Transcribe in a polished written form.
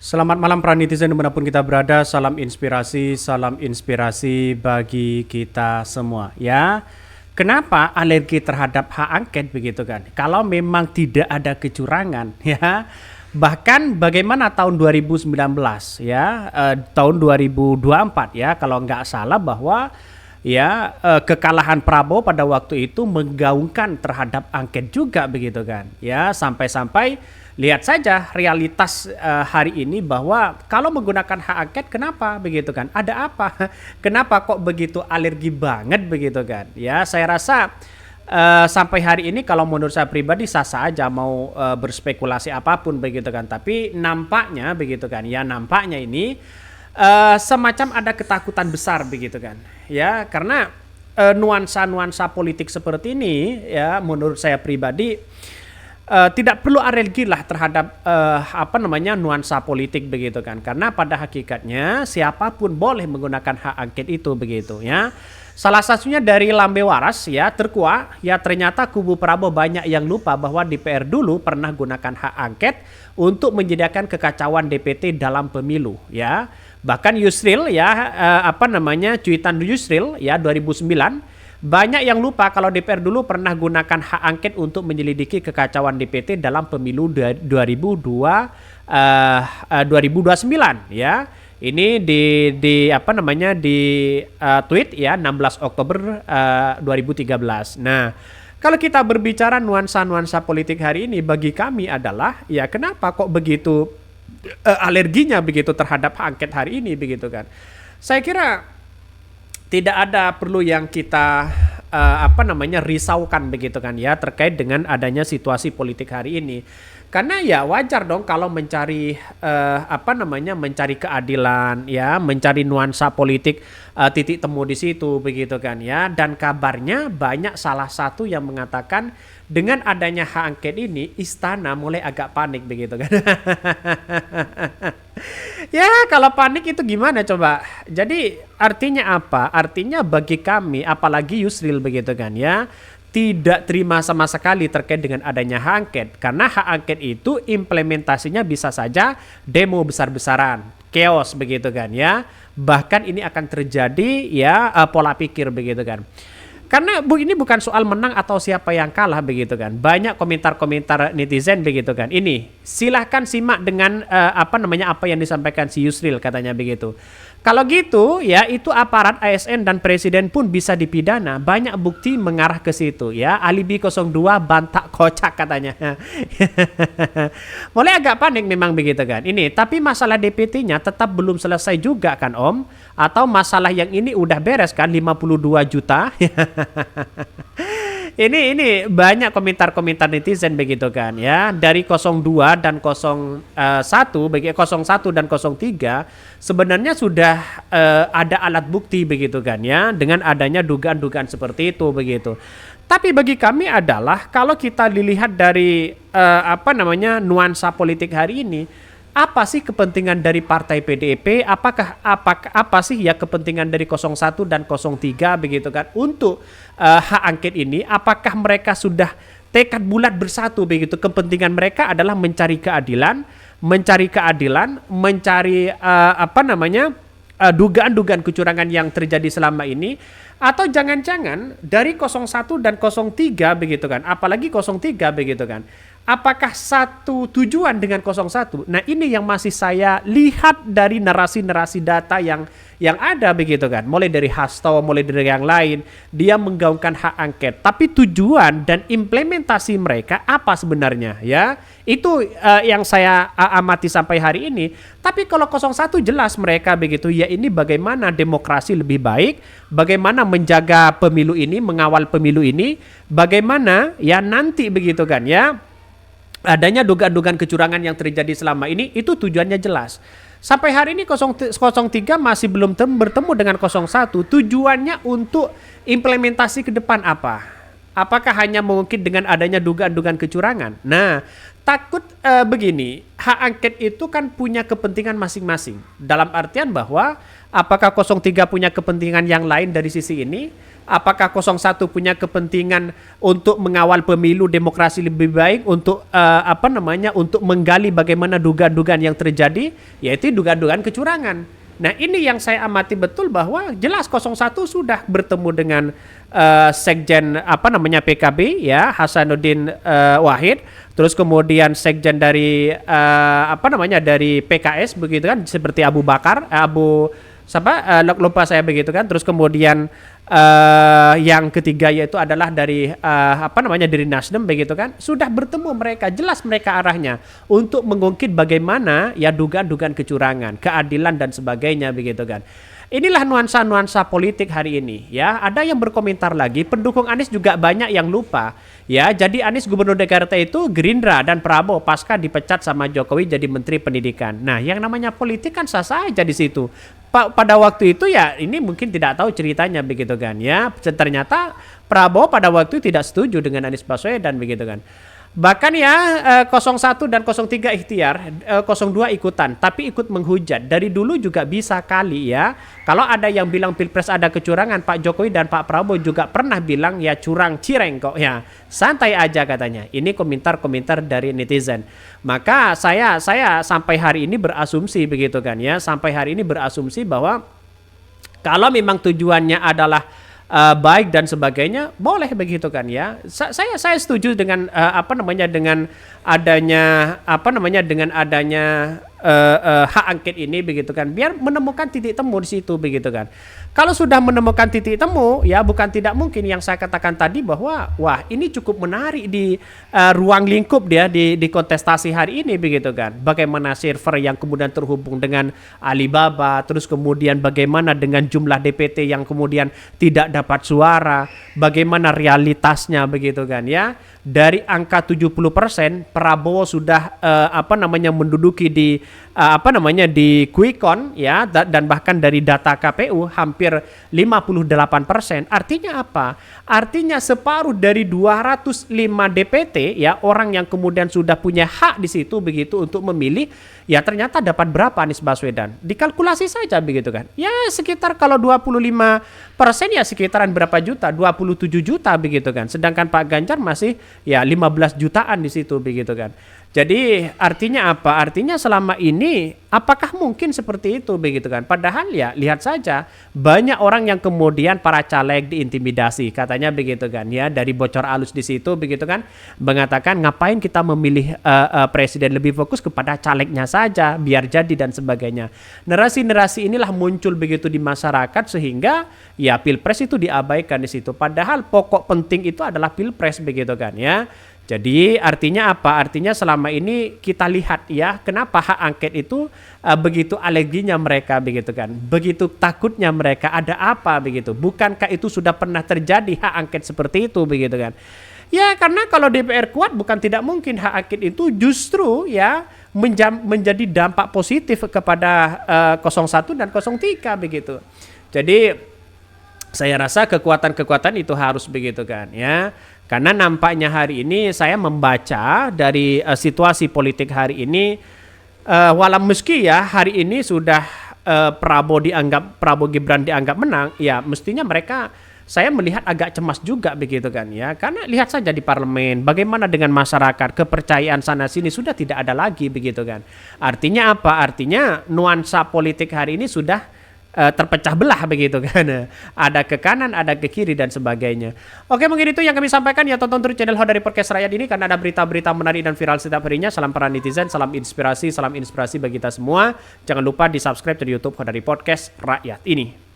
Selamat malam para netizen dimanapun kita berada, salam inspirasi bagi kita semua ya. Kenapa alergi terhadap hak angket begitu kan? Kalau memang tidak ada kecurangan ya, bahkan bagaimana tahun 2019 ya, tahun 2024 ya kalau nggak salah bahwa ya kekalahan Prabowo pada waktu itu menggaungkan terhadap angket juga begitu kan ya, sampai-sampai lihat saja realitas hari ini bahwa kalau menggunakan hak angket kenapa begitu kan, ada apa kenapa kok begitu alergi banget begitu kan ya. Saya rasa sampai hari ini kalau menurut saya pribadi sah-sah aja mau berspekulasi apapun begitu kan, tapi nampaknya begitu kan ya, nampaknya ini semacam ada ketakutan besar begitu kan ya, karena nuansa-nuansa politik seperti ini ya menurut saya pribadi tidak perlu alergi lah terhadap nuansa politik begitu kan, karena pada hakikatnya siapapun boleh menggunakan hak angket itu begitu ya. Salah satunya dari Lambe Waras ya, terkuak ya, ternyata kubu Prabowo banyak yang lupa bahwa DPR dulu pernah gunakan hak angket untuk menyediakan kekacauan DPT dalam pemilu ya. Bahkan Yusril ya, cuitan Yusril ya 2009, banyak yang lupa kalau DPR dulu pernah gunakan hak angket untuk menyelidiki kekacauan DPT dalam pemilu 2029 ya. Ini di tweet ya 16 Oktober 2013. Nah, kalau kita berbicara nuansa-nuansa politik hari ini bagi kami adalah ya kenapa kok begitu alerginya begitu terhadap hak angket hari ini begitu kan. Saya kira tidak ada perlu yang kita risaukan begitu kan ya terkait dengan adanya situasi politik hari ini. Karena ya wajar dong kalau mencari mencari keadilan ya, mencari nuansa politik, titik temu di situ begitu kan ya. Dan kabarnya banyak salah satu yang mengatakan dengan adanya hak angket ini istana mulai agak panik begitu kan. Ya kalau panik itu gimana coba? Jadi artinya apa? Artinya bagi kami apalagi Yusril begitu kan ya, tidak terima sama sekali terkait dengan adanya hak angket. Karena hak angket itu implementasinya bisa saja demo besar-besaran, chaos begitu kan ya. Bahkan ini akan terjadi ya pola pikir begitu kan. Karena ini bukan soal menang atau siapa yang kalah begitu kan. Banyak komentar-komentar netizen begitu kan. Ini silahkan simak dengan apa yang disampaikan si Yusril katanya begitu. Kalau gitu ya itu aparat ASN dan presiden pun bisa dipidana. Banyak bukti mengarah ke situ ya. Alibi 02 bantak kocak katanya. Mulai agak panik memang begitu kan. Ini tapi masalah DPT-nya tetap belum selesai juga kan Om. Atau masalah yang ini udah beres kan 52 juta. Ini banyak komentar-komentar netizen begitu kan ya. Dari 02 dan 01 dan 03 sebenarnya sudah ada alat bukti begitu kan ya, dengan adanya dugaan-dugaan seperti itu begitu. Tapi bagi kami adalah kalau kita dilihat dari nuansa politik hari ini, apa sih kepentingan dari partai PDIP? Apa sih ya kepentingan dari 01 dan 03 begitu kan untuk hak angket ini? Apakah mereka sudah tekad bulat bersatu begitu? Kepentingan mereka adalah mencari keadilan, dugaan-dugaan kecurangan yang terjadi selama ini, atau jangan-jangan dari 01 dan 03 begitu kan, apalagi 03 begitu kan, apakah satu tujuan dengan 01? Nah ini yang masih saya lihat dari narasi-narasi data yang ada begitu kan, mulai dari Hasto, mulai dari yang lain, dia menggaungkan hak angket, tapi tujuan dan implementasi mereka apa sebenarnya ya, itu yang saya amati sampai hari ini. Tapi kalau 01 jelas mereka begitu ya, ini bagaimana demokrasi lebih baik, bagaimana menjaga pemilu ini, mengawal pemilu ini, bagaimana ya nanti begitu kan ya, adanya dugaan-dugaan kecurangan yang terjadi selama ini, itu tujuannya jelas. Sampai hari ini 03 masih belum bertemu dengan 01. Tujuannya untuk implementasi ke depan apa? Apakah hanya mungkin dengan adanya dugaan-dugaan kecurangan? Nah, takut begini, hak angket itu kan punya kepentingan masing-masing. Dalam artian bahwa apakah 03 punya kepentingan yang lain dari sisi ini? apakah 01 punya kepentingan untuk mengawal pemilu demokrasi lebih baik, untuk untuk menggali bagaimana dugaan-dugaan yang terjadi, yaitu dugaan-dugaan kecurangan. Nah, ini yang saya amati betul bahwa jelas 01 sudah bertemu dengan sekjen PKB ya, Hasanuddin Wahid, terus kemudian sekjen dari dari PKS begitu kan, seperti Abu Bakar, lupa saya begitu kan, terus kemudian yang ketiga yaitu adalah dari dari Nasdem begitu kan, sudah bertemu mereka, jelas mereka arahnya untuk mengungkit bagaimana ya dugaan-dugaan kecurangan, keadilan dan sebagainya begitu kan. Inilah nuansa-nuansa politik hari ini ya. Ada yang berkomentar lagi, pendukung Anies juga banyak yang lupa ya. Jadi Anies gubernur Jakarta itu Gerindra dan Prabowo pasca dipecat sama Jokowi jadi menteri pendidikan. Nah, yang namanya politik kan sah-sah aja di situ. Pada waktu itu ya ini mungkin tidak tahu ceritanya begitu kan ya. Ternyata Prabowo pada waktu itu tidak setuju dengan Anies Baswedan begitu kan. Bahkan ya 01 dan 03 ikhtiar, 02 ikutan, tapi ikut menghujat. Dari dulu juga bisa kali ya. Kalau ada yang bilang Pilpres ada kecurangan, Pak Jokowi dan Pak Prabowo juga pernah bilang ya curang cireng kok ya. Santai aja katanya. Ini komentar-komentar dari netizen. Maka saya sampai hari ini berasumsi begitu kan ya. Sampai hari ini berasumsi bahwa kalau memang tujuannya adalah baik dan sebagainya, boleh begitu kan ya. Saya setuju dengan dengan adanya hak angket ini begitu kan, biar menemukan titik temu di situ begitu kan. Kalau sudah menemukan titik temu ya, bukan tidak mungkin yang saya katakan tadi bahwa wah ini cukup menarik di ruang lingkup dia di kontestasi hari ini begitu kan. Bagaimana server yang kemudian terhubung dengan Alibaba, terus kemudian bagaimana dengan jumlah DPT yang kemudian tidak dapat suara, bagaimana realitasnya begitu kan ya. Dari angka 70% Prabowo sudah menduduki di di quick count ya, dan bahkan dari data KPU hampir 58%. Artinya apa? Artinya separuh dari 205 DPT ya, orang yang kemudian sudah punya hak di situ begitu untuk memilih, ya ternyata dapat berapa Anies Baswedan? Dikalkulasi saja begitu kan. Ya sekitar kalau 25% ya sekitaran berapa juta? 27 juta begitu kan. Sedangkan Pak Ganjar masih ya 15 jutaan di situ begitu kan. Jadi artinya apa? Artinya selama ini apakah mungkin seperti itu begitu kan? Padahal ya lihat saja banyak orang yang kemudian para caleg diintimidasi katanya begitu kan ya, dari bocor alus di situ begitu kan, mengatakan ngapain kita memilih presiden, lebih fokus kepada calegnya saja biar jadi dan sebagainya. Narasi-narasi inilah muncul begitu di masyarakat sehingga ya Pilpres itu diabaikan di situ. Padahal pokok penting itu adalah Pilpres begitu kan ya. Jadi artinya apa? Artinya selama ini kita lihat ya, kenapa hak angket itu begitu alerginya mereka begitu kan, begitu takutnya mereka, ada apa begitu? Bukankah itu sudah pernah terjadi hak angket seperti itu begitu kan? Ya karena kalau DPR kuat bukan tidak mungkin hak angket itu justru ya menjadi dampak positif kepada 01 dan 03 begitu. Jadi saya rasa kekuatan-kekuatan itu harus begitu kan ya. Karena nampaknya hari ini saya membaca dari situasi politik hari ini, walau meski ya hari ini sudah Prabowo Gibran dianggap menang, ya mestinya mereka, saya melihat agak cemas juga begitu kan ya. Karena lihat saja di parlemen bagaimana dengan masyarakat, kepercayaan sana sini sudah tidak ada lagi begitu kan. Artinya apa? Artinya nuansa politik hari ini sudah terpecah belah begitu kan. Ada ke kanan, ada ke kiri dan sebagainya. Oke, mungkin itu yang kami sampaikan ya. Tonton terus channel Hodari Podcast Rakyat ini karena ada berita-berita menarik dan viral setiap harinya. Salam para netizen, salam inspirasi bagi kita semua. Jangan lupa di subscribe di YouTube Hodari Podcast Rakyat ini.